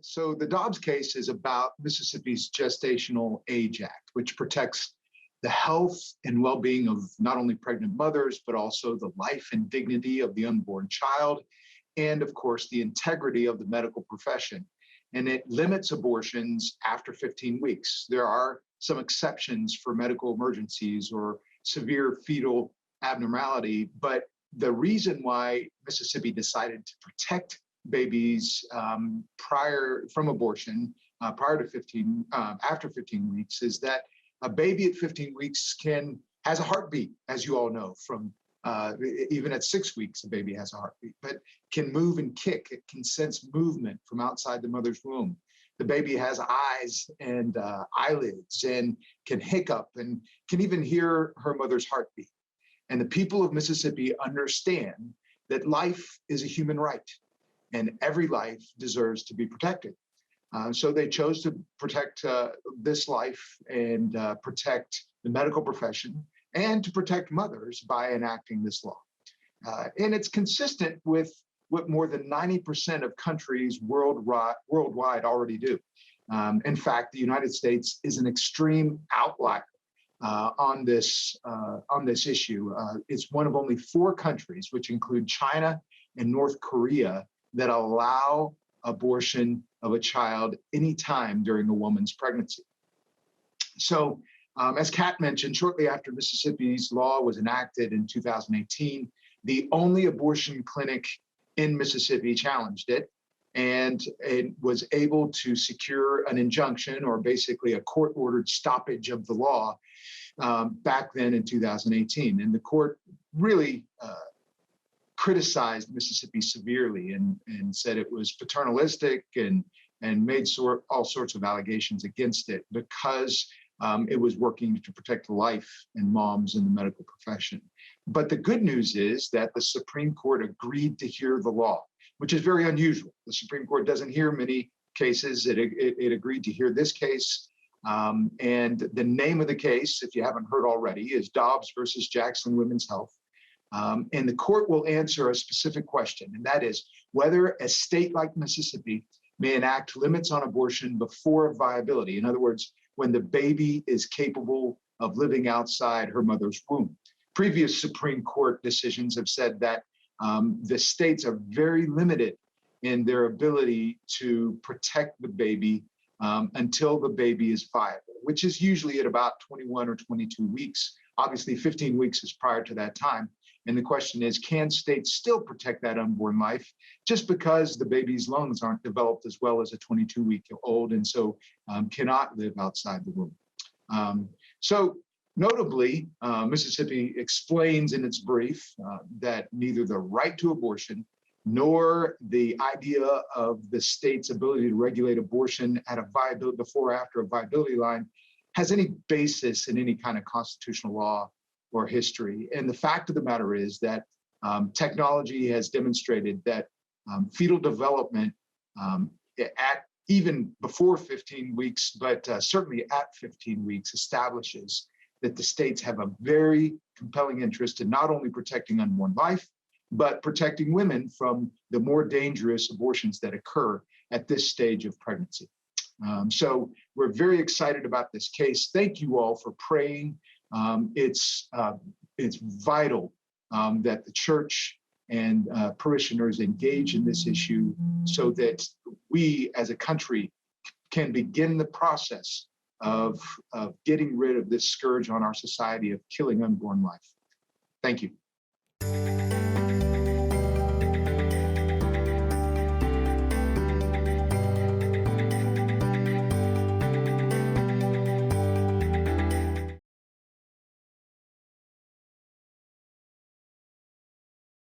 So the Dobbs case is about Mississippi's Gestational Age Act, which protects the health and well-being of not only pregnant mothers, but also the life and dignity of the unborn child, and of course, the integrity of the medical profession. And it limits abortions after 15 weeks. There are some exceptions for medical emergencies or severe fetal abnormality, but the reason why Mississippi decided to protect babies from abortion prior to 15, after 15 weeks is that a baby at 15 weeks has a heartbeat, as you all know, from even at 6 weeks, a baby has a heartbeat, but can move and kick. It can sense movement from outside the mother's womb. The baby has eyes and eyelids and can hiccup and can even hear her mother's heartbeat. And the people of Mississippi understand that life is a human right and every life deserves to be protected. So they chose to protect this life and protect the medical profession and to protect mothers by enacting this law. And it's consistent with what more than 90% of countries worldwide already do. In fact, the United States is an extreme outlier on this issue. It's one of only 4 countries, which include China and North Korea, that allow abortion of a child anytime during a woman's pregnancy. So, as Kat mentioned, shortly after Mississippi's law was enacted in 2018, the only abortion clinic in Mississippi challenged it, and it was able to secure an injunction, or basically a court-ordered stoppage of the law, back then in 2018. And the court really criticized Mississippi severely and said it was paternalistic and made all sorts of allegations against it because it was working to protect life and moms in the medical profession. But the good news is that the Supreme Court agreed to hear the law, which is very unusual. The Supreme Court doesn't hear many cases. It agreed to hear this case. And the name of the case, if you haven't heard already, is Dobbs versus Jackson Women's Health. And the court will answer a specific question, and that is whether a state like Mississippi may enact limits on abortion before viability. In other words, when the baby is capable of living outside her mother's womb. Previous Supreme Court decisions have said that the states are very limited in their ability to protect the baby until the baby is viable, which is usually at about 21 or 22 weeks. Obviously, 15 weeks is prior to that time. And the question is, can states still protect that unborn life just because the baby's lungs aren't developed as well as a 22-week-old and so cannot live outside the womb? So notably, Mississippi explains in its brief that neither the right to abortion nor the idea of the state's ability to regulate abortion at a viability, before or after a viability line, has any basis in any kind of constitutional law or history. And the fact of the matter is that technology has demonstrated that fetal development at even before 15 weeks, but certainly at 15 weeks, establishes that the states have a very compelling interest in not only protecting unborn life, but protecting women from the more dangerous abortions that occur at this stage of pregnancy. So we're very excited about this case. Thank you all for praying. It's vital that the church and parishioners engage in this issue so that we as a country can begin the process of getting rid of this scourge on our society of killing unborn life. Thank you.